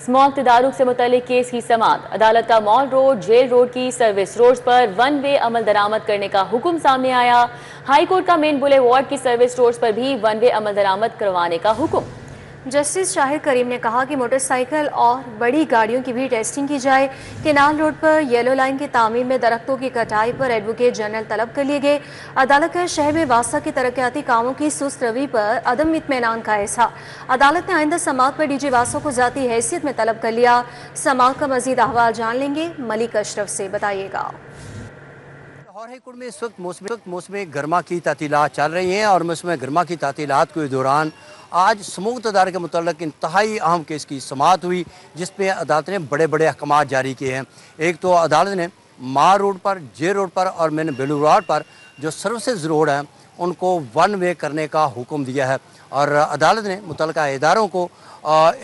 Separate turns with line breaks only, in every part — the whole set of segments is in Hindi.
स्मॉग तदारुक से मुतल्लिक केस की समाअत। अदालत का मॉल रोड, जेल रोड की सर्विस रोड्स पर वन वे अमल दरामद करने का हुक्म सामने आया। हाई कोर्ट का मेन बुले वार्ड की सर्विस रोड्स पर भी वन वे अमल दरामद करवाने का हुक्म।
जस्टिस शाहिद करीम ने कहा कि मोटरसाइकिल और बड़ी गाड़ियों की भी टेस्टिंग की जाए। केनाल रोड पर येलो लाइन की तामीर में दरख्तों की कटाई पर एडवोकेट जनरल तलब कर लिए गए। अदालत का शहर में वास्ता के तरक्याती कामों की सुस्त रवि पर अदम इत्मीनान का इज़हार। अदालत ने आइंदा समाअत पर डीजी वास्ता को ज़ाती हैसियत में तलब कर लिया। समाअत का मजीद अहवाल जान लेंगे मलिक अशरफ से, बताइएगा।
लाहौर हाई कोर्ट में इस वक्त मौसम गर्मा की तातीलात चल रही हैं और मौसम गर्मा की तातीलात के दौरान आज स्मोक तदार के मुतल्लिक इंतहाई अहम केस की समाअत हुई, जिसमें अदालत ने बड़े बड़े अहकाम जारी किए हैं। एक तो अदालत ने मार रोड पर, जे रोड पर और मैंने बेलू रोड पर जो सर्विसेज रोड हैं उनको वन वे करने का हुक्म दिया है और अदालत ने मुतल्लिका इदारों को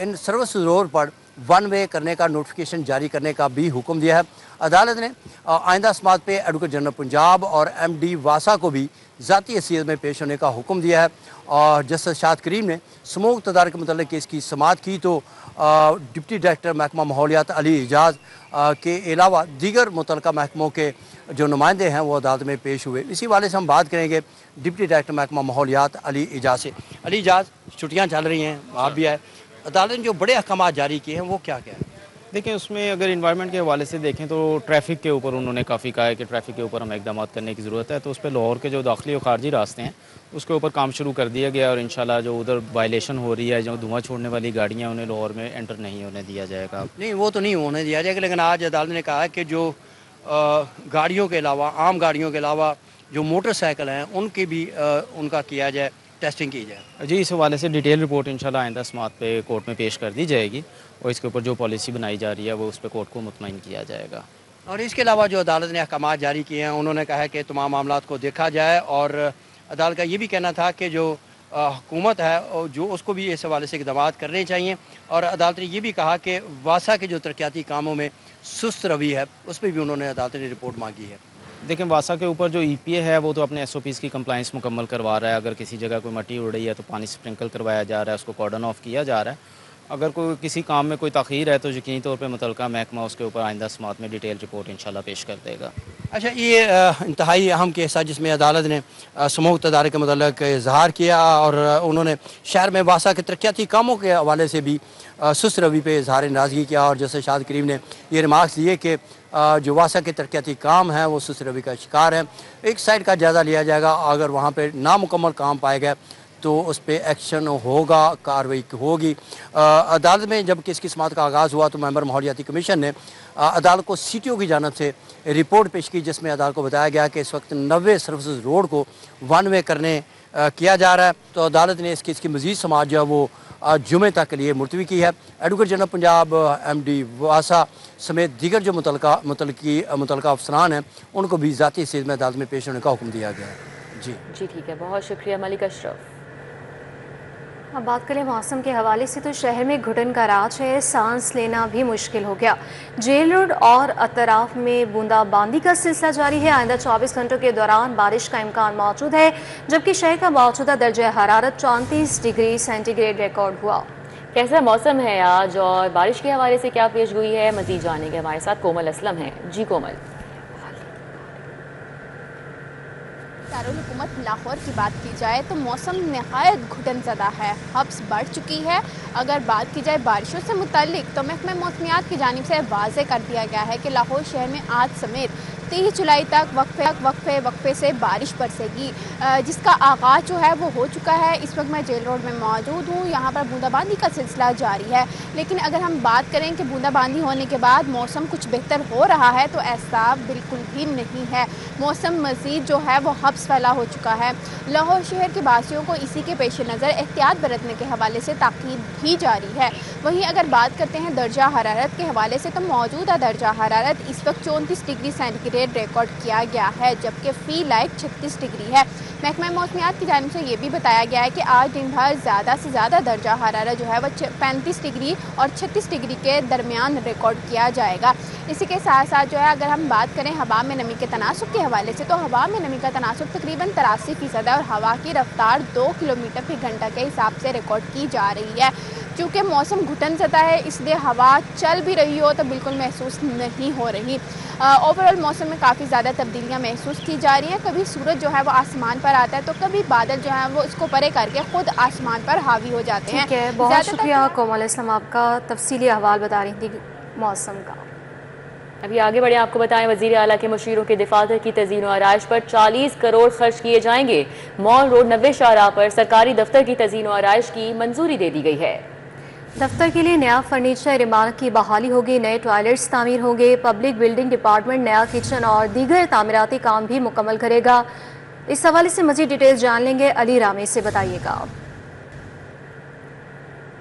इन सर्विस रोड पर वन वे करने का नोटिफिकेशन जारी करने का भी हुक्म दिया है। अदालत ने आइंदा समाअत पे एडवोकेट जनरल पंजाब और MD वासा को भी ज़ाती हैसियत में पेश होने का हुक्म दिया है। और जस्टिस शाहिद करीम ने स्मोक तदार के मुतल्लिक केस की समाअत की तो डिप्टी डायरेक्टर महकमा माहौलियात अली एजाज के अलावा दीगर मुतल्लिका महकमों के जो नुमाइंदे हैं वो अदालत में पेश हुए। इसी वाले से हम बात करेंगे डिप्टी डायरेक्टर महकमा माहौलियात अली एजाज से। अली एजाज, छुट्टियाँ चल रही हैं, आप भी आए, अदालत ने जो बड़े अहकाम जारी किए हैं वो क्या क्या है?
देखिए, उसमें अगर इन्वायरमेंट के हवाले से देखें तो ट्रैफिक के ऊपर उन्होंने काफ़ी कहा है कि ट्रैफिक के ऊपर हमें इकदाम करने की ज़रूरत है। तो उस पर लाहौर के जो दाखिली और खारजी रास्ते हैं उसके ऊपर काम शुरू कर दिया गया और इंशाल्लाह जो उधर वायलेशन हो रही है, जो धुआं छोड़ने वाली गाड़ियाँ उन्हें लाहौर में एंटर नहीं होने दिया जाएगा।
नहीं, वो तो नहीं होने दिया जाएगा, लेकिन आज अदालत ने कहा है कि जो गाड़ियों के अलावा, आम गाड़ियों के अलावा जो मोटरसाइकिल हैं उनकी भी उनका किया जाए, टेस्टिंग की जाए।
जी, इस हवाले से डिटेल रिपोर्ट इंशाल्लाह आइंदा समाअत पे कोर्ट में पेश कर दी जाएगी और इसके ऊपर जो पॉलिसी बनाई जा रही है वो उस पर कोर्ट को मुतमईन किया जाएगा।
और इसके अलावा जो अदालत ने अहकाम जारी किए हैं उन्होंने कहा है कि तमाम मामलात को देखा जाए और अदालत का ये भी कहना था कि जो हुकूमत है जो उसको भी इस हवाले से इक़दाम करने चाहिए। और अदालत ने यह भी कहा कि वासा के जो तरक्याती कामों में सुस्त रवि है उस पर भी उन्होंने अदालत ने रिपोर्ट मांगी है।
देखें, वासा के ऊपर जो EPA है वो तो अपने SOPs की कंप्लाइंस मुकम्मल करवा रहा है। अगर किसी जगह कोई मट्टी उड़ रही है तो पानी स्प्रिंकल करवाया जा रहा है, उसको कॉर्डन ऑफ किया जा रहा है। अगर कोई किसी काम में कोई तख़ीर है तो यकीनी तौर पे मुतल्लिका महकमा उसके ऊपर आइंदा समाअत में डिटेल रिपोर्ट इंशाल्लाह पेश कर देगा।
अच्छा, ये इंतहाई अहम केस है जिसमें अदालत ने स्मोक तदारक के मुतल्लिक इजहार किया और उन्होंने शहर में वासा के तरक्याती कामों के हवाले से भी सुस्त रवि पे इजहार नाराज़गी किया और जैसे शाहिद करीम ने ये रिमार्क्स दिए कि जो वासा के तरक्याती काम हैं वो सुस्त रवि का शिकार हैं। एक साइड का जायज़ा लिया जाएगा, अगर वहाँ पर नामुकम्मल काम पाए गए तो उस पर एक्शन होगा, कार्रवाई होगी। अदालत में जब केस की समाअत का आगाज़ हुआ तो मेंबर माहौलियाती कमीशन ने अदालत को CTO की जानिब से रिपोर्ट पेश की, जिसमें अदालत को बताया गया कि इस वक्त 90 सर्विसेज रोड को वन वे करने किया जा रहा है। तो अदालत ने इस केस की मज़ीद समाअत जो है वो जुमे तक के लिए मुलतवी की है। एडवोकेट जनरल पंजाब, MD वासा समेत दीगर जो मुतल्लिका अफसरान हैं उनको भी ज़ाती हैसियत में अदालत में पेश होने का हुक्म दिया गया है। जी
ठीक है, बहुत शुक्रिया मलिक अशरफ।
अब बात करें मौसम के हवाले से तो शहर में घुटन का राज है, सांस लेना भी मुश्किल हो गया। जेल रोड और अतराफ में बूंदाबांदी का सिलसिला जारी है। आइंदा 24 घंटों के दौरान बारिश का इम्कान मौजूद है, जबकि शहर का मौजूदा दर्जा हरारत 34 डिग्री सेंटीग्रेड रिकॉर्ड हुआ।
कैसा मौसम है आज और बारिश के हवाले से क्या पेशगोई है, मज़ीद जानेंगे। हमारे साथ कोमल असलम है। जी कोमल।
दारुल-हुकूमत लाहौर की बात की जाए तो मौसम नहायत घुटन ज़दा है, हब्स बढ़ चुकी है। अगर बात की जाए बारिशों से मुताल्लिक तो महकमा मौसमियात की जानिब से वाज़े कर दिया गया है कि लाहौर शहर में आज समेत 23 जुलाई तक वक्फे से बारिश बरसेगी, जिसका आगाज़ जो है वो हो चुका है। इस वक्त मैं जेल रोड में मौजूद हूँ, यहाँ पर बूंदाबांदी का सिलसिला जारी है। लेकिन अगर हम बात करें कि बूंदाबांदी होने के बाद मौसम कुछ बेहतर हो रहा है तो ऐसा बिल्कुल भी नहीं है। मौसम मज़ीद जो है वो हब्स फैला हो चुका है। लाहौर शहर के वासियों को इसी के पेश नज़र एहतियात बरतने के हवाले से ताकीद भी जारी है। वहीं अगर बात करते हैं दर्जा हरारत के हवाले से तो मौजूदा दर्जा हरारत इस वक्त 34 डिग्री सेंटीग्रेड रिकॉर्ड किया गया है, जबकि फी लाइक 36 डिग्री है। महकमा मौसमियात की जानिब से ये भी बताया गया है कि आज दिन भर ज़्यादा से ज़्यादा दर्जा हरारत जो है वह 35 डिग्री और 36 डिग्री के दरमियान रिकॉर्ड किया जाएगा। इसी के साथ साथ जो है अगर हम बात करें हवा में नमी के तनासुब के हवाले से तो हवा में नमी का तनासुब तकरीबन 83% है और हवा की रफ्तार 2 किलोमीटर फी घंटा के हिसाब से रिकॉर्ड की जा रही है। चूँकि मौसम घुटन ज़दा है, इसलिए हवा चल भी रही हो तो बिल्कुल महसूस नहीं हो रही। ओवरऑल मौसम में काफ़ी ज़्यादा तब्दीलियाँ महसूस की जा रही हैं। कभी सूरज जो है वो आसमान पर आता है तो कभी बादल जो है वो इसको परे करके खुद आसमान पर हावी हो जाते हैं।
ठीक है, बहुत शुक्रिया कोमल इस्लाम, आपका तफसीली अहवाल बता रही थी मौसम का।
अभी आगे बढ़े, आपको बताएं वजीर आला के मुशीरों के दफातर की तज़ीन व आराइश पर 40 करोड़ खर्च किए जाएंगे। मॉल रोड 90 शाहराह पर सरकारी दफ्तर की तज़ीन व आराइश की मंजूरी दे दी गई है।
दफ्तर के लिए नया फर्नीचर, इमारत की बहाली होगी, नए टॉयलेट्स तामीर होंगे, पब्लिक बिल्डिंग डिपार्टमेंट नया किचन और दीगर तामीराती काम भी मुकम्मल करेगा। इस हवाले से मज़ीद डिटेल जान लेंगे, अली रामी से बताइएगा।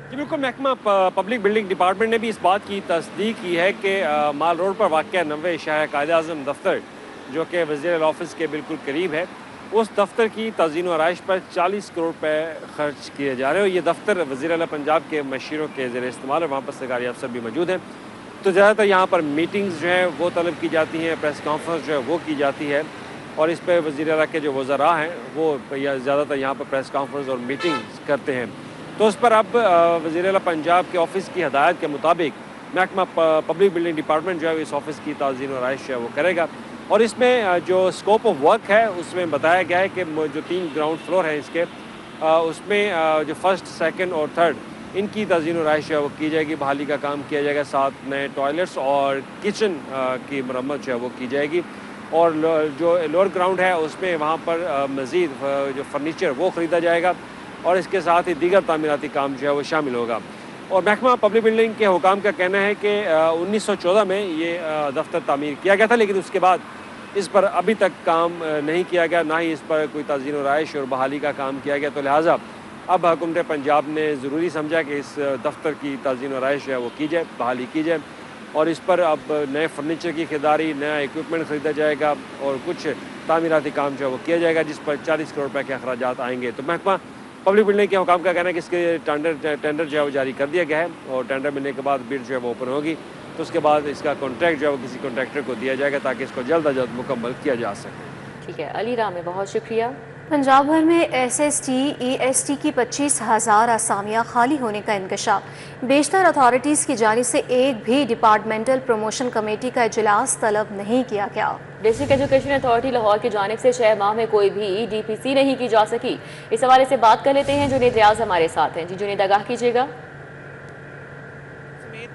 जी बिल्कुल, महकमा पब्लिक बिल्डिंग डिपार्टमेंट ने भी इस बात की तस्दीक की है कि माल रोड पर वाक़या 90 शाह कायद-ए-आज़म दफ्तर, जो कि वज़ीर ऑफिस के बिल्कुल करीब है, उस दफ्तर की तज़ीन व आराइश पर 40 करोड़ रुपए खर्च किए जा रहे हैं। और ये दफ्तर वज़ीर आला पंजाब के मशीरों के ज़ेर इस्तेमाल है, वहाँ पर सरकारी अफसर भी मौजूद हैं। तो ज़्यादातर यहाँ पर मीटिंग्स जो हैं वो तलब की जाती हैं, प्रेस कॉन्फ्रेंस जो है वो की जाती है, और इस पर वज़ीर आला के जो वज़रा हैं वो ज़्यादातर यहाँ पर प्रेस कॉन्फ्रेंस और मीटिंग्स करते हैं। तो उस पर अब वज़ीर आला पंजाब के ऑफिस की हदायत के मुताबिक महकमा पब्लिक बिल्डिंग डिपार्टमेंट जो है इस ऑफिस की तज़ीन व आराइश है वो करेगा। और इसमें जो स्कोप ऑफ वर्क है उसमें बताया गया है कि जो 3 ग्राउंड फ्लोर हैं इसके, उसमें जो फर्स्ट, सेकंड और थर्ड इनकी तज़ीन व आराइश है वो की जाएगी, बहाली का काम किया जाएगा, साथ नए टॉयलेट्स और किचन की मरम्मत जो है वो की जाएगी। और जो लोअर ग्राउंड है उसमें वहाँ पर मज़ीद जो फर्नीचर वो ख़रीदा जाएगा और इसके साथ ही दीगर तामीराती काम जो है वो शामिल होगा। और महकमा पब्लिक बिल्डिंग के हुकाम का कहना है कि 1914 में ये दफ्तर तामीर किया गया था, लेकिन उसके बाद इस पर अभी तक काम नहीं किया गया, ना ही इस पर कोई तज़ीन व आराइश और बहाली का काम किया गया। तो लिहाजा अब हुकूमत पंजाब ने ज़रूरी समझा कि इस दफ्तर की तज़ीन व आराइश है वो की जाए, बहाली की जाए, और इस पर अब नए फर्नीचर की खरीदारी, नया इक्विपमेंट ख़रीदा जाएगा और कुछ तामीराती काम जो है वो किया जाएगा, जिस पर 40 करोड़ रुपये के अखराजात आएंगे। तो महकमा पब्लिक बिल्डिंग के हुकाम का कहना है कि इसके टेंडर जो है वो जारी कर दिया गया है, और टेंडर मिलने के बाद बिड जो है वो ओपन होगी, तो उसके बाद इसका कॉन्ट्रैक्ट जो है वो किसी कॉन्ट्रैक्टर को दिया जाएगा ताकि इसको जल्द अज जल्द मुकम्मल किया जा सके।
ठीक है, अली रामी, बहुत शुक्रिया।
पंजाब भर में SST EST की 25,000 असामियाँ खाली होने का इंकशाफ। बेशतर अथॉरिटीज़ की जानिब से एक भी डिपार्टमेंटल प्रमोशन कमेटी का इजलास तलब नहीं किया गया।
डिस्ट्रिक्ट एजुकेशन अथॉरिटी लाहौर की जानिब से 6 माह में कोई भी DPC नहीं की जा सकी। इस हवाले से बात कर लेते हैं, जुनेद रियाज हमारे साथ हैं। जी जुनेद, आगाह कीजिएगा।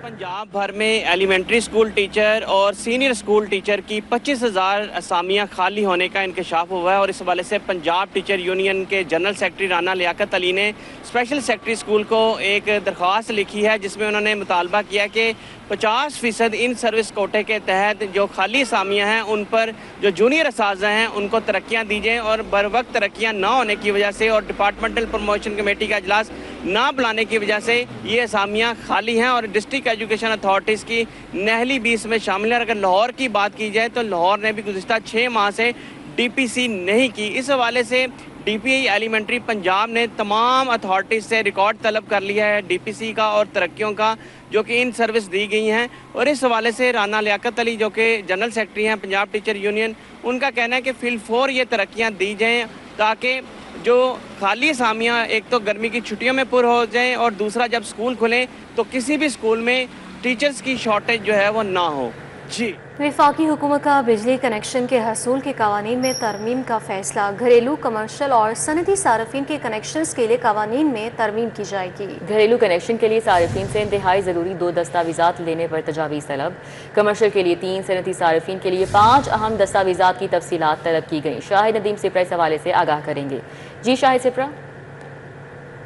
पंजाब भर में एलिमेंट्री स्कूल टीचर और सीनियर स्कूल टीचर की 25,000 असामियाँ खाली होने का इंकशाफ हुआ है, और इस हवाले से पंजाब टीचर यूनियन के जनरल सेक्रेटरी राना लियाकत अली ने स्पेशल सेक्रेटरी स्कूल को एक दरख्वास्त लिखी है, जिसमें उन्होंने मुतालबा किया कि 50% इन सर्विस कोटे के तहत जो खाली असामियाँ हैं उन पर जो जूनियर असातिज़ा हैं उनको तरक्कियाँ दी जाएँ, और बर वक्त तरक्कियाँ ना होने की वजह से और डिपार्टमेंटल प्रमोशन कमेटी का इजलास ना बुलाने की वजह से ये असामियाँ खाली हैं, और डिस्ट्रिक्ट एजुकेशन अथॉरिटीज़ की नहली भी इसमें शामिल है। अगर लाहौर की बात की जाए तो लाहौर ने भी गुज़िश्ता 6 माह से DPC नहीं की। इस हवाले से DPI एलिमेंट्री पंजाब ने तमाम अथॉरिटीज़ से रिकॉर्ड तलब कर लिया है DPC का और तरक्कियों का जो कि इन सर्विस दी गई हैं, और इस हवाले से राना लियाकत अली जो कि जनरल सेक्रेटरी हैं पंजाब टीचर यूनियन, उनका कहना है कि फिलफोर ये तरक्कियाँ दी जाएँ ताकि जो खाली असामियाँ एक तो गर्मी की छुट्टियों में पूर हो जाएँ, और दूसरा जब स्कूल खुलें तो किसी भी स्कूल में टीचर्स की शॉर्टेज जो है वो ना हो। जी,
वफाकी हुकूमत का बिजली कनेक्शन के हसूल के कवानीन में तरमीम का फैसला। घरेलू, कमर्शल और सनती सार्फिन के कनेक्शन के लिए कवानीन में तरमीम की जाएगी।
घरेलू कनेक्शन के लिए सार्फिन से इंतहाई ज़रूरी 2 दस्तावेज़ात लेने पर तजावीज़ तलब। कमर्शल के लिए 3, सनती सार्फिन के लिए 5 अहम दस्तावेज़ात की तफसीलात तलब की गई। शाहिद नदीम सिपरा इस हवाले से आगाह करेंगे। जी शाहिद सिपरा।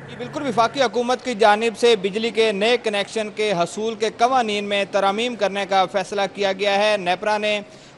बिल्कुल, वफाकी हुकूमत की जानिब से बिजली के नए कनेक्शन के हसूल के कवानीन में तरमीम करने का फैसला किया गया है। नेपरा ने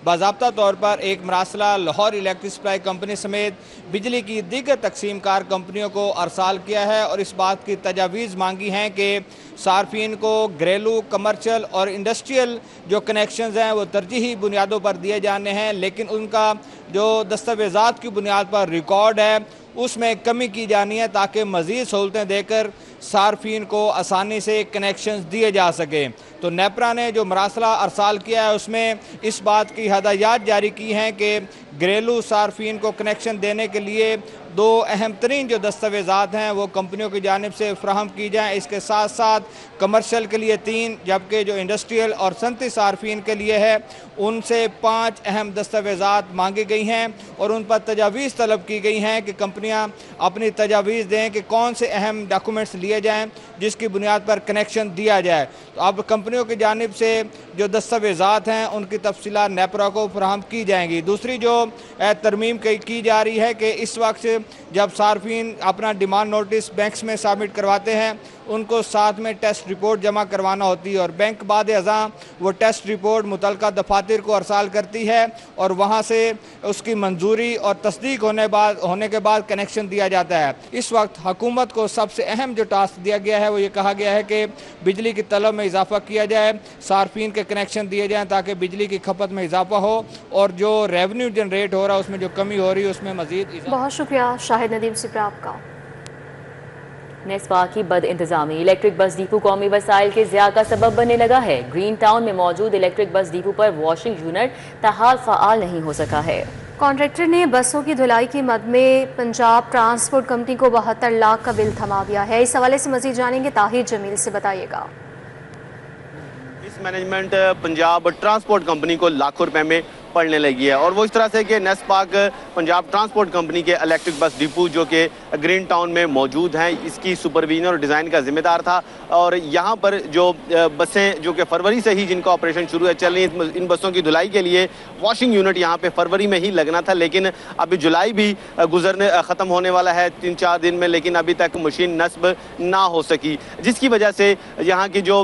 बाज़ाब्ता तौर पर एक मरासला लाहौर इलेक्ट्रिक सप्लाई कंपनी समेत बिजली की दीगर तकसीम कार कंपनियों को अरसाल किया है, और इस बात की तजावीज़ मांगी हैं कि सार्फिन को घरेलू, कमर्शियल और इंडस्ट्रियल जो कनेक्शन हैं वो तरजीही बुनियादों पर दिए जाने हैं, लेकिन उनका जो दस्तावेज़ात की बुनियाद पर रिकॉर्ड है उसमें कमी की जानी है ताकि मज़ीद सहूलतें देकर सार्फिन को आसानी से कनेक्शन दिए जा सके। तो नेपरा ने जो मरासला अरसाल किया है उसमें इस बात की हदायत जारी की हैं कि घरेलू सार्फिन को कनेक्शन देने के लिए दो अहम तरीन जो दस्तावेज़ात हैं वो कंपनियों की जानिब से फ्राहम की जाएँ। इसके साथ साथ कमर्शियल के लिए 3, जबकि जो इंडस्ट्रियल और सनती सार्फिन के लिए है उनसे 5 अहम दस्तावेज़ात मांगी गई हैं और उन पर तजावीज़ तलब की गई हैं कि कंपनियां अपनी तजावीज़ दें कि कौन से अहम डॉक्यूमेंट्स लिए जाएं जिसकी बुनियाद पर कनेक्शन दिया जाए। तो अब कंपनियों की जानिब से जो दस्तावेज़ात हैं उनकी तफसीलात नेपरा को फराहम की जाएंगी। दूसरी जो तरमीम की जा रही है कि इस वक्त जब सार्फिन अपना डिमांड नोटिस बैंक्स में सबमिट करवाते हैं उनको साथ में टेस्ट रिपोर्ट जमा करवाना होती है और बैंक बाद अज़ा वो टेस्ट रिपोर्ट मुतलका दफातर को अरसाल करती है और वहाँ से उसकी मंजूरी और तस्दीक होने के बाद कनेक्शन दिया जाता है। इस वक्त हुकूमत को सबसे अहम जो टास्क दिया गया है वो ये कहा गया है कि बिजली की तलब में इजाफा किया जाए, सार्फिन के कनेक्शन दिए जाएँ ताकि बिजली की खपत में इजाफा हो और जो रेवन्यू जनरेट हो रहा है उसमें जो कमी हो रही है उसमें मज़ीद।
बहुत शुक्रिया शाहिद नदीम सिप्रा आपका।
नेस्पा की बद इंतजामी इलेक्ट्रिक बस डिपो कौमी वसाइल के ज़िया का सबब बनने लगा है। ग्रीन टाउन में मौजूद इलेक्ट्रिक बस डिपो पर वॉशिंग यूनिट ताहाल फ़ाल नहीं हो सका है।
कॉन्ट्रैक्टर ने बसों की धुलाई की मद में पंजाब ट्रांसपोर्ट कंपनी को 72 लाख का बिल थमा दिया है। इस हवाले से मजीद जानेंगे, ताहिर जमील से बताइएगा।
इस मैनेजमेंट पंजाब ट्रांसपोर्ट कंपनी को लाखों रुपए में पड़ने लगी है और वो इस तरह से कि नेस्पाक पंजाब ट्रांसपोर्ट कंपनी के इलेक्ट्रिक बस डिपो जो कि ग्रीन टाउन में मौजूद हैं इसकी सुपरविजन और डिज़ाइन का जिम्मेदार था और यहाँ पर जो बसें जो कि फरवरी से ही जिनका ऑपरेशन शुरू है चल रही है, इन बसों की धुलाई के लिए वॉशिंग यूनिट यहाँ पे फरवरी में ही लगना था, लेकिन अभी जुलाई भी ख़त्म होने वाला है 3-4 दिन में, लेकिन अभी तक मशीन नस्ब ना हो सकी, जिसकी वजह से यहाँ की जो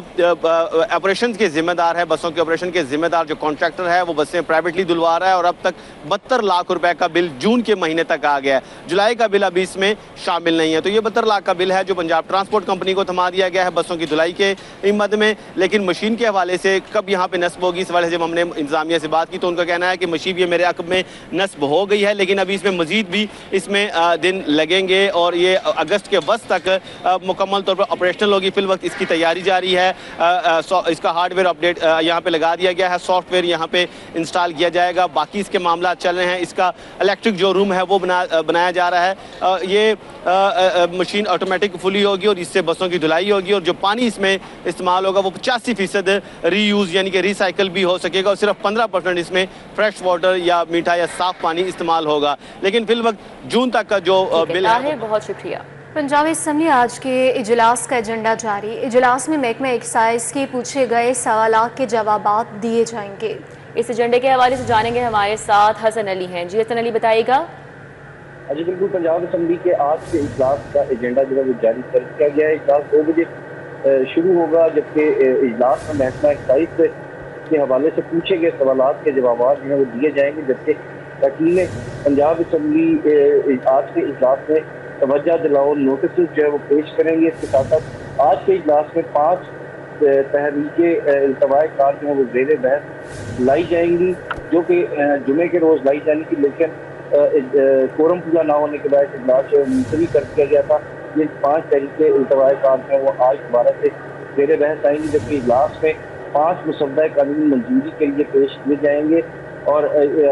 ऑपरेशन के जिम्मेदार है, बसों के ऑपरेशन के जिम्मेदार जो कॉन्ट्रैक्टर है वो बसें प्राइवेटली धुलवा रहा है और अब तक 72 लाख रुपए का बिल जून के महीने तक आ गया है। जुलाई का बिल अभी इसमें शामिल नहीं है। तो ये 72 लाख का बिल है जो पंजाब ट्रांसपोर्ट कंपनी को थमा दिया गया है बसों की धुलाई के मद में, लेकिन मशीन के हवाले से कब यहाँ पे नस्ब होगी, इस हवाले से जब हमने इंतजामिया से बात की तो उनका कहना है कि मशीन ये मेरे अक़ब में नस्ब हो गई है, लेकिन अभी इसमें मजीद भी इसमें दिन लगेंगे और ये अगस्त के वस्त तक मुकम्मल तौर पर ऑपरेशनल होगी। फिल वक्त इसकी तैयारी जारी है। इसका हार्डवेयर अपडेट यहाँ पे लगा दिया गया है, सॉफ्टवेयर यहाँ पे इंस्टॉल किया जाएगा, बाकी इसके मामला चल रहे हैं। इसका इलेक्ट्रिक जो रूम है वो बनाया जा रहा है। ये मशीन ऑटोमेटिक फुली होगी और इससे बसों की धुलाई होगी और जो पानी इसमें इस्तेमाल होगा वो 85% रीयूज यानी कि रिसाइकल भी हो सकेगा और सिर्फ 15% इसमें फ्रेश वाटर या मीठा या साफ पानी इस्तेमाल होगा। लेकिन फिल वक्त जून तक का जो बिल है।
बहुत शुक्रिया।
पंजाब असम्बली आज के इजलास का एजेंडा जारी। इजलास में महकमा एक्साइज के पूछे गए सवालात के जवाबात दिए जाएंगे।
इस एजेंडे के हवाले से जानेंगे, हमारे साथ हसन अली हैं। जी हसन अली बताइएगा।
जी बिल्कुल, पंजाब असम्बली के आज के इजलास का एजेंडा जो है वो जारी कर दिया गया है। इजलास 2 बजे शुरू होगा, जबकि इजलास में महकमा एक्साइज के हवाले से पूछे गए सवालात के जवाब जो है वो दिए जाएंगे, जबकि वकील पंजाब असम्बली आज के इजलास में तवज्जो दिलाओ नोटिस जो है वो पेश करेंगे। इसके साथ साथ आज के इजलास में 5 तहरीके इल्तवाए कार जो है वो ज़ेरे बहस लाई जाएंगी, जो कि जुमे के रोज़ लाई जानी थी, लेकिन कोरम पूरा ना होने के बाद इजलास मुलतवी कर दिया गया था। ये 5 तहरीके इल्तवाए कार जो है वो आज दोबारा से ज़ेरे बहस आएंगी, जबकि इजलास में 5 मुसव्वदा कानूनी मंजूरी के लिए पेश किए जाएंगे और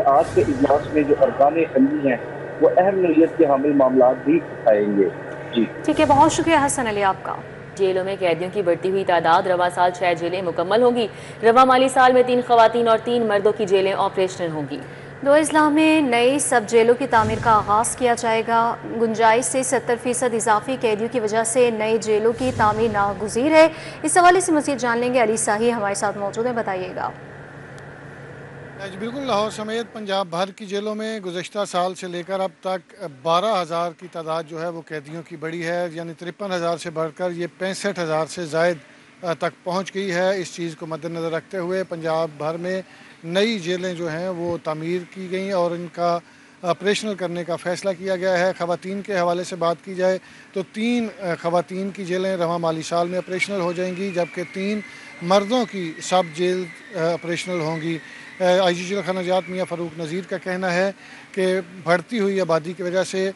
आज के इजलास में जो अरकान असम्बली हैं वो अहम नौइयत के हामिल मामला भी उठाएंगे। जी
ठीक है, बहुत शुक्रिया हसन अली आपका।
जेलों में कैदियों की बढ़ती हुई तादाद, रवा साल 6 जेलें मुकम्मल होंगी। रवा माली साल में 3 खवातीन और 3 मर्दों की जेलें ऑपरेशनल होंगी।
2 अजला में नई सब जेलों की तामीर का आगाज़ किया जाएगा। गुंजाइश से 70% इजाफी कैदियों की वजह से नई जेलों की तामीर नागुज़ीर है। इस हवाले से मज़ीद जान लेंगे, अली साही हमारे साथ मौजूद है, बताइएगा।
जी बिल्कुल, लाहौर समेत पंजाब भर की जेलों में गुज़श्ता साल से लेकर अब तक 12,000 की तादाद जो है वो कैदियों की बढ़ी है, यानी 53,000 से बढ़कर ये 65,000 से ज़ायद तक पहुंच गई है। इस चीज़ को मद्देनज़र रखते हुए पंजाब भर में नई जेलें जो हैं वो तामीर की गई और इनका ऑपरेशनल करने का फ़ैसला किया गया है। ख़वातीन के हवाले से बात की जाए तो 3 ख़वातीन की जेलें रवा माली साल में ऑपरेशनल हो जाएंगी, जबकि 3 मर्दों की सब जेल ऑपरेशनल होंगी। IGG जिला नजात मियाँ फ़ारूक नज़ीर का कहना है कि बढ़ती हुई आबादी की वजह से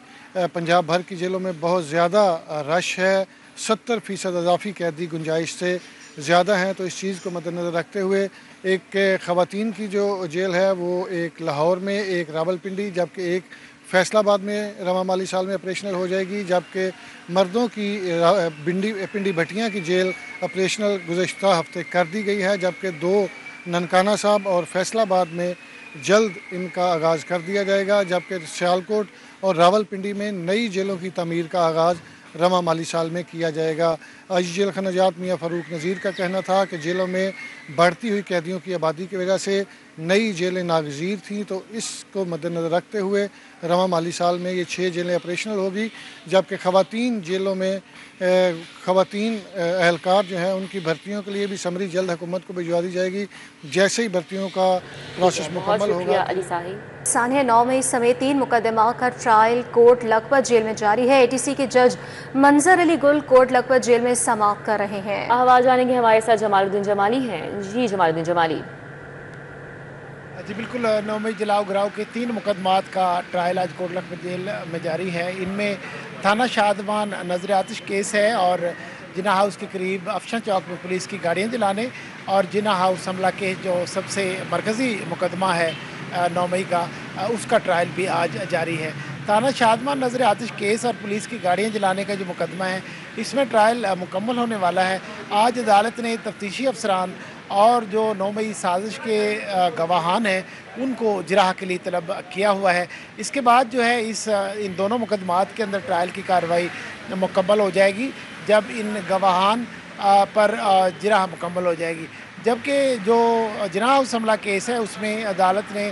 पंजाब भर की जेलों में बहुत ज़्यादा रश है। 70% इजाफी कैदी गुंजाइश से ज़्यादा हैं। तो इस चीज़ को मद्देनज़र रखते हुए एक ख़वातीन की जो जेल है वो एक लाहौर में, एक रावलपिंडी, जबकि एक फैसलाबाद में रवा माली साल में ऑपरेशनल हो जाएगी। जबकि मर्दों की पिंडी भटियाँ की जेल ऑपरेशनल गुज़श्ता हफ्ते कर दी गई है। जबकि 2 ननकाना साहब और फैसलाबाद में जल्द इनका आगाज़ कर दिया जाएगा। जबकि सियालकोट और रावलपिंडी में नई जेलों की तमीर का आगाज़ रवा माली साल में किया जाएगा। आज जेल खनाजात मियाँ फ़ारूक नज़ीर का कहना था कि जेलों में बढ़ती हुई कैदियों की आबादी की वजह से नई जेलें नागज़ीर थीं। तो इसको मद्देनज़र रखते हुए रवा माली साल में ये 6 जेलें ऑपरेशनल होगी। जबकि ख़वातीन जेलों में ख़वातीन एहलकार जो हैं उनकी भर्तियों के लिए भी समरी जल्द हुकूमत को भिजवा दी जाएगी। जैसे ही भर्तियों का प्रोसेस मुकम्मल होगा।
सानिया 9 मई समेत 3 मुकदमा का ट्रायल कोर्ट लखपत जेल में जारी है। ATC के जज मंजर अली गुल कोर्ट लखपत जेल में समाप्त कर रहे हैं।
आवाज जानेंगे, हमारे साथ जमालुद्दीन जमाली हैं। जी जमालुद्दीन जमाली।
जी बिल्कुल, 9 मई जलाओ गिराव के 3 मुकदमात का ट्रायल आज कोर्ट लखपत जेल में जारी है। इनमें थाना शादमान नजर आतिश केस है और जिना हाउस के करीब अफशन चौक में पुलिस की गाड़ियां जलाने और जिना हाउस हमला के जो सबसे मरकज़ी मुकदमा है 9 मई का, उसका ट्रायल भी आज जारी है। थाना शादमान नजर आतिश केस और पुलिस की गाड़ियां जलाने का जो मुकदमा है इसमें ट्रायल मुकम्मल होने वाला है। आज अदालत ने तफ्तीशी अफसरान और जो 9 मई साजिश के गवाहान हैं उनको जिराह के लिए तलब किया हुआ है। इसके बाद जो है इन दोनों मुकदमात के अंदर ट्रायल की कार्रवाई मुकम्मल हो जाएगी जब इन गवाहान पर जिराह मुकम्मल हो जाएगी। जबकि जो जिना हाउस हमला केस है उसमें अदालत ने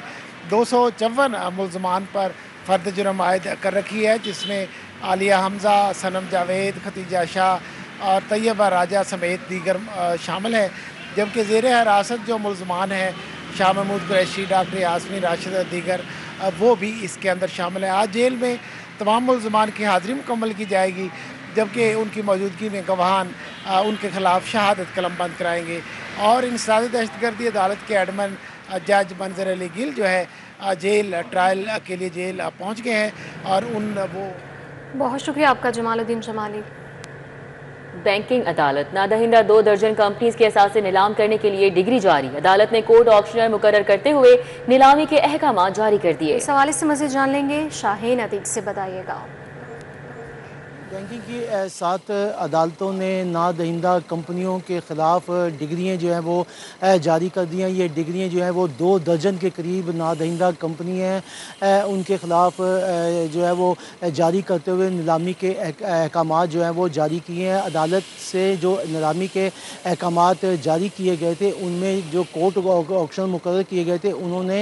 254 मुल्ज़मान पर फ़र्द जुर्म आयद कर रखी है, जिसमें आलिया हमज़ा, सनम जावेद, खतीजा शाह और तैयबा राजा समेत दीगर शामिल है। जबकि ज़ेर हिरासत जो मुल्ज़मान हैं शाह महमूद कुरैशी, डॉक्टर यास्मीन राशिद और दीगर, वो भी इसके अंदर शामिल है। आज जेल में तमाम मुल्ज़मान की हाज़िरी मुकम्मल की जाएगी जबकि उनकी मौजूदगी में गवाहान उनके खिलाफ शहादत कलम बंद कराएंगे। और इंसदाद दहशतगर्दी अदालत के एडमन जज मंजर अली गिल जो है जेल ट्रायल के लिए जेल पहुँच गए हैं और वो
बहुत शुक्रिया आपका जमालुद्दीन जमाली।
बैंकिंग अदालत नादहिंदा 2 दर्जन कंपनीज के असासे नीलाम करने के लिए डिग्री जारी। अदालत ने कोर्ट ऑप्शनर मुकर्रर करते हुए नीलामी के अहकाम जारी कर दिए।
इस हवाले से मज़ीद जान लेंगे, शाहीन अतीक से बताइएगा।
बैंकिंग की 7 अदालतों ने नादहिंदा कंपनियों के ख़िलाफ़ डिग्रियाँ जो हैं वो जारी कर दी हैं। ये डिग्रियाँ जो हैं वो 2 दर्जन के करीब नादहिंदा कंपनी हैं, उनके ख़िलाफ़ जो है वो जारी करते हुए नीलामी के अहकाम जो हैं वो जारी किए हैं। अदालत से जो नीलामी के अहकाम जारी किए गए थे उनमें जो कोर्ट ऑक्शन मुकर्रर किए गए थे उन्होंने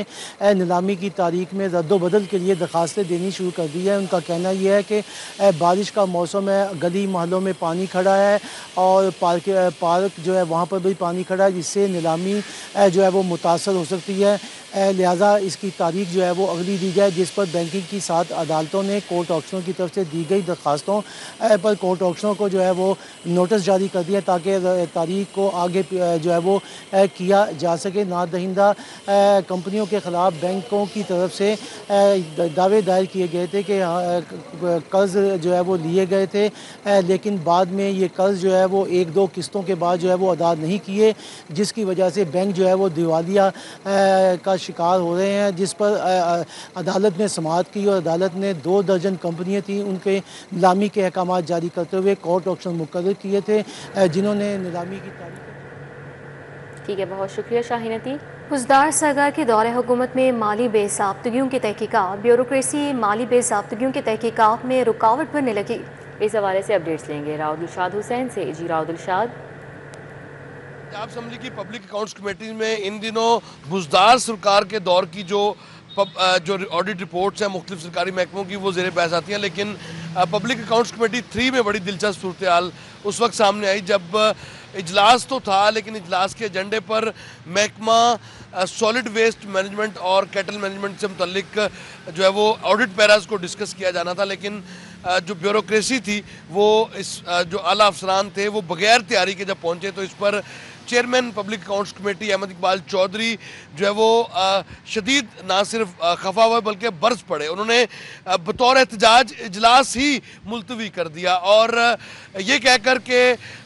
नीलामी की तारीख में रद्द-ओ-बदल के लिए दरखास्तें देनी शुरू कर दी है। उनका कहना यह है कि बारिश का मौसम है, गली मोहल्लों में पानी खड़ा है और पार्क जो है वहाँ पर भी पानी खड़ा है, जिससे नीलामी जो है वो मुतासर हो सकती है। लिहाजा इसकी तारीख जो है वो अगली दी जाए, जिस पर बैंकिंग की 7 अदालतों ने कोर्ट ऑक्शनों की तरफ से दी गई दरखास्तों पर कोर्ट ऑक्शनों को जो है वो नोटिस जारी कर दिया ताकि तारीख को आगे जो है वो किया जा सके। नादहिंदा कंपनियों के ख़िलाफ़ बैंकों की तरफ से दावे दायर किए गए थे कि कर्ज़ जो है वो लिए गए थे, लेकिन बाद में ये कर्ज़ जो है वो 1-2 किस्तों के बाद जो है वो अदा नहीं किए, जिसकी वजह से बैंक जो है वो दिवालिया का शिकार हो रहे हैं, जिस पर अदालत ने समाअत की और अदालत ने 2 दर्जन कंपनियां थी उनके नीलामी के अहकाम जारी करते हुए कोर्ट ऑक्शन मुकर्रर किए थे, जिन्होंने नीलामी की तारीख।
ठीक है, बहुत शुक्रिया शाहीन अतीक।
हुजदार सरकार के दौरे हुकूमत में माली बेज़ाब्तगियों की तहकीकात, ब्यूरोक्रेसी माली बेज़ाब्तगियों की तहकीकात में रुकावट बनने लगी।
इस हवाले से अपडेट्स लेंगे राउदुलशाद हुसैन से। जी राउदुलशाद।
पंजाब असम्बली की पब्लिक अकाउंट्स कमेटी में इन दिनों बुजदार सरकार के दौर की जो ऑडिट रिपोर्ट्स हैं मुख्तलिफ सरकारी महकमों की वो ज़ेर बहस आती हैं, लेकिन पब्लिक अकाउंट्स कमेटी 3 में बड़ी दिलचस्प सूरत हाल उस वक्त सामने आई जब इजलास तो था, लेकिन इजलास के एजेंडे पर महकमा सॉलिड वेस्ट मैनेजमेंट और कैटल मैनेजमेंट से मुतल्लिक जो है वो ऑडिट पैराज को डिस्कस किया जाना था, लेकिन जो ब्यूरोक्रेसी थी वो इस जो आला अफसरान थे वो बगैर तैयारी के जब पहुँचे तो इस पर chairman public accounts committee Ahmad Iqbal Chaudhry जो है वो शदीद ना सिर्फ खफा हुए बल्कि बरस पड़े। उन्होंने बतौर एहतजाज इजलास ही मुलतवी कर दिया और ये कहकर के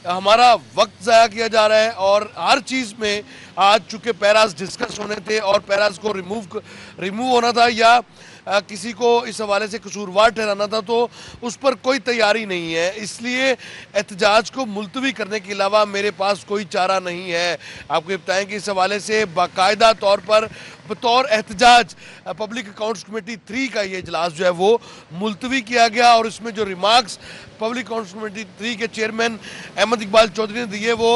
हमारा वक्त ज़ाया किया जा रहा है और हर चीज़ में आज चूँकि पैराज डिस्कस होने थे और पैराज को रिमूव होना था या किसी को इस हवाले से कसूरवार ठहराना था, तो उस पर कोई तैयारी नहीं है। इसलिए एहतजाज को मुलतवी करने के अलावा मेरे पास कोई चारा नहीं है। आपको ये बताएं कि इस हवाले से बाकायदा तौर पर बतौर एहतजाज पब्लिक अकाउंट्स कमेटी 3 का ये इजलास जो है वो मुलतवी किया गया और इसमें जो रिमार्क्स पब्लिक अकाउंट्स कमेटी 3 के चेयरमैन अहमद इकबाल चौधरी ने दिए वो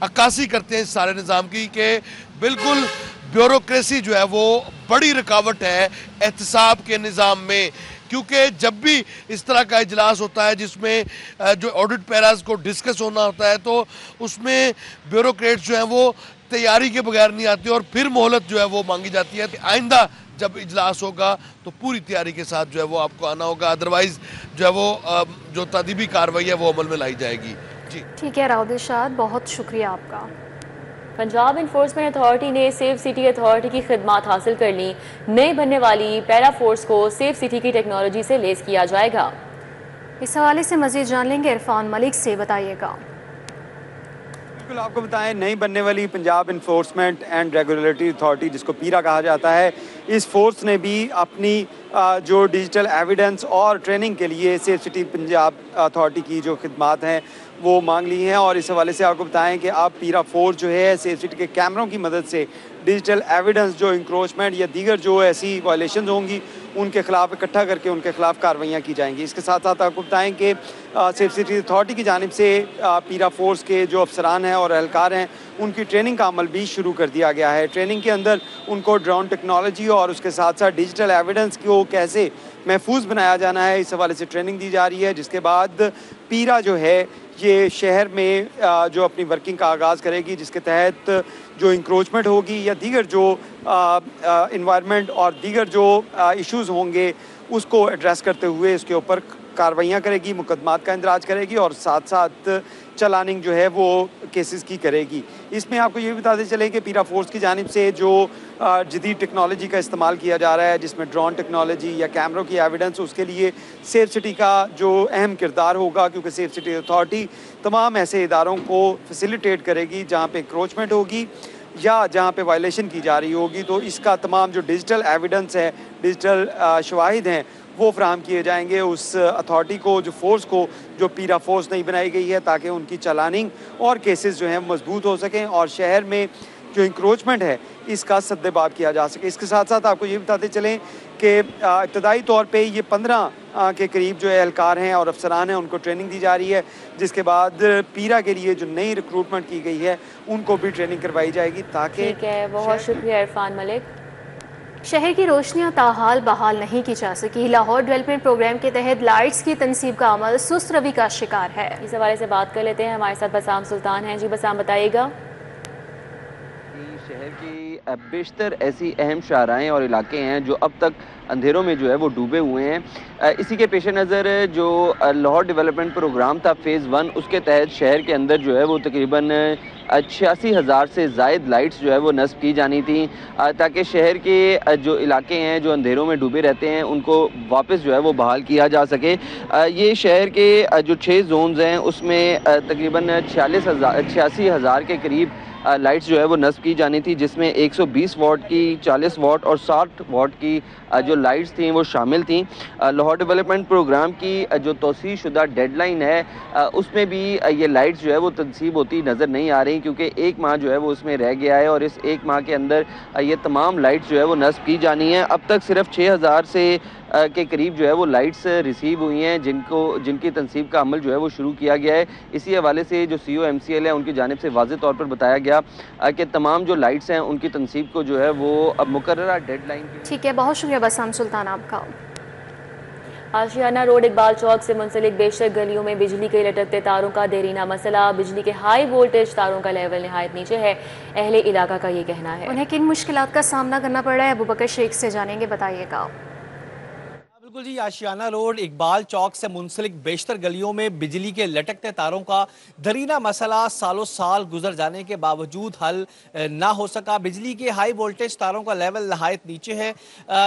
अक्कासी करते हैं इस सारे निज़ाम की कि बिल्कुल ब्यूरोक्रेसी जो है वो बड़ी रुकावट है एहतसाब के निज़ाम में, क्योंकि जब भी इस तरह का इजलास होता है जिसमें जो ऑडिट पैराज को डिस्कस होना होता है तो उसमें ब्यूरोक्रेट्स जो हैं वो तैयारी के बगैर नहीं आती और फिर मोहलत जो है वो मांगी जाती है। आइंदा जब इजलास होगा तो पूरी तैयारी के साथ जो है वो आपको आना होगा, अदरवाइज़ जो है वो जो तदीबी कार्रवाई है वो अमल में लाई जाएगी। जी
ठीक है राउद इरशाद, बहुत शुक्रिया आपका।
पंजाब इन्फोर्समेंट अथॉरिटी ने सेफ सिटी अथॉरिटी की खिदमात हासिल कर ली। नई बनने वाली पैरा फोर्स को सेफ सिटी की टेक्नोलॉजी से लेस किया जाएगा।
इस हवाले से मजीद जान लेंगे इरफान मलिक से, बताइएगा।
बिल्कुल, आपको बताएं नई बनने वाली Punjab enforcement and regulatory authority जिसको पीरा कहा जाता है, इस फोर्स ने भी अपनी जो डिजिटल एविडेंस और ट्रेनिंग के लिए सेफ सिटी पंजाब अथॉरिटी की जो खिदमात हैं वो मांग ली हैं और इस हवाले से आपको बताएं कि आप पीरा फोर्स जो है सेफ सिटी के कैमरों की मदद से डिजिटल एविडेंस जो इंक्रोचमेंट या दीगर जो ऐसी वायलेशन होंगी उनके खिलाफ इकट्ठा करके उनके खिलाफ कार्रवाइयाँ की जाएंगी। इसके साथ साथ आपको बताएं कि सेफ सिटी अथॉरिटी की जानिब से पीरा फोर्स के जो अफसरान हैं और एहलकार हैं उनकी ट्रेनिंग का अमल भी शुरू कर दिया गया है। ट्रेनिंग के अंदर उनको ड्रोन टेक्नोलॉजी और उसके साथ साथ डिजिटल एविडेंस को कैसे महफूज बनाया जाना है इस हवाले से ट्रेनिंग दी जा रही है, जिसके बाद पीरा जो है ये शहर में जो अपनी वर्किंग का आगाज़ करेगी, जिसके तहत जो इंक्रोचमेंट होगी या दीगर जो इन्वायरमेंट और दीगर जो इश्यूज़ होंगे उसको एड्रेस करते हुए इसके ऊपर कार्रवाइयाँ करेगी, मुकदमात का इंदराज करेगी और साथ साथ चलानिंग जो है वो केसेस की करेगी। इसमें आपको ये भी बताते चलें कि पीरा फोर्स की जानिब से जो जदीद टेक्नोलॉजी का इस्तेमाल किया जा रहा है जिसमें ड्रोन टेक्नोलॉजी या कैमरों की एविडेंस, उसके लिए सेफ सिटी का जो अहम किरदार होगा, क्योंकि सेफ सिटी अथॉरिटी तमाम ऐसे इदारों को फैसिलिटेट करेगी जहाँ पे इंक्रोचमेंट होगी या जहाँ पे वायलेशन की जा रही होगी, तो इसका तमाम जो डिजिटल एविडेंस है, डिजिटल शवाहिद हैं वो फ्राहम किए जाएंगे उस अथॉरिटी को, जो फोर्स को, जो पीरा फोर्स नहीं बनाई गई है, ताकि उनकी चलानिंग और केसेस जो हैं मजबूत हो सकें और शहर में जो इंक्रोचमेंट है इसका सद्देबाब किया जा सके। इसके साथ साथ आपको ये बताते चलें कि इब्तदाई तौर पे ये 15 के करीब जो एहलकार हैं और अफसरान हैं उनको ट्रेनिंग दी जा रही है, जिसके बाद पीरा के लिए जो नई रिक्रूटमेंट की गई है उनको भी ट्रेनिंग करवाई जाएगी ताकि।
ठीक है, बहुत शुक्रिया इरफान मलिक।
शहर की रोशनियां ताहाल बहाल नहीं की जा सकी। लाहौर डेवलपमेंट प्रोग्राम के तहत लाइट्स की तनसीब का अमल सुस्त रवि का शिकार है।
इस हवाले से बात कर लेते हैं, हमारे साथ बसाम सुल्तान हैं। जी बसाम, बताइएगा।
शहर की बेशतर ऐसी अहम शाहराएँ और इलाके हैं जो अब तक अंधेरों में जो है वो डूबे हुए हैं। इसी के पेश नज़र जो लाहौर डेवलपमेंट प्रोग्राम था फ़ेज़ 1, उसके तहत शहर के अंदर जो है वो तकरीबन 86,000 से ज़ायद लाइट्स जो है वो नस्ब की जानी थी ताकि शहर के जो इलाके हैं जो अंधेरों में डूबे रहते हैं उनको वापस जो है वो बहाल किया जा सके। ये शहर के जो 6 जोन्स हैं उसमें तकरीबन 86,000 के करीब लाइट्स जो है वो नस्ब की जानी थी, जिसमें 120 वाट की, 40 वाट और 60 वाट की जो लाइट्स थी वो शामिल थी। लाहौर डेवलपमेंट प्रोग्राम की जो तौसीह शुदा डेडलाइन है उसमें भी ये लाइट्स जो है वो तनसीब होती नज़र नहीं आ रही, क्योंकि 1 माह जो है वो उसमें रह गया है और इस 1 माह के अंदर ये तमाम लाइट्स जो है वो नस्ब की जानी है। अब तक सिर्फ 6,000 से के करीब जो है वो लाइट्स रिसीव हुई हैं जिनकी तनसीब का अमल जो है वो शुरू किया गया है। इसी हवाले से जो CO MCL है उनकी जानिब से वाज़ेह तौर पर बताया गया कि तमाम जो लाइट्स हैं उनकी तनसीब को जो है वो अब मुकर्ररा डेडलाइन।
ठीक है, बहुत शुक्रिया बसाम सुल्तान आपका।
आशियाना रोड इकबाल चौक से मुंसलिक बेशतर गलियों में बिजली के लटकते तारों का देरीना मसला। बिजली के हाई वोल्टेज तारों का लेवल नहायत नीचे है, अहले इलाका का ये कहना है।
उन्हें किन मुश्किलात का सामना करना पड़ रहा है, अबू बकर शेख से जानेंगे, बताइएगा।
बिल्कुल जी, आशियाना रोड इकबाल चौक से मुंसलिक बेशतर गलियों में बिजली के लटकते तारों का दरीना मसला सालों साल गुजर जाने के बावजूद हल ना हो सका। बिजली के हाई वोल्टेज तारों का लेवल नहायत नीचे है।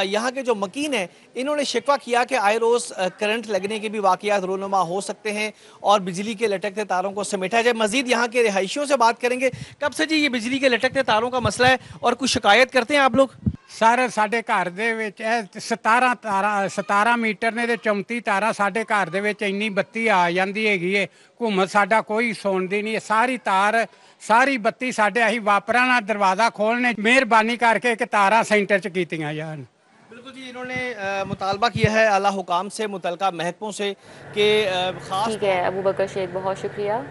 यहाँ के जो मकीन हैं इन्होंने शिकवा किया कि आए रोज़ करंट लगने के भी वाक़यात रोनुमा हो सकते हैं और बिजली के लटकते तारों को समेटा जाए। मजीद यहाँ के रिहायशियों से बात करेंगे। कब से जी ये बिजली के लटकते तारों का मसला है और कुछ शिकायत करते हैं आप लोग?
सर साढ़े घर दे विच 17 मीटर ने 34 तारा साढ़े घर दे विच इन्नी बत्ती आ जाती हैगी है। हुकूमत साडा कोई सुनती नहीं है। सारी तार सारी बत्ती साढ़े असीं वापरां ना दरवाज़ा खोलने मेहरबानी करके कि तारा सेंटर च कीतियां जान।
बिल्कुल जी, इन्होंने मुतालबा किया है आला हुकाम से, मुतलका महकमों से कि
ठीक है अबू बकर शेख, बहुत शुक्रिया।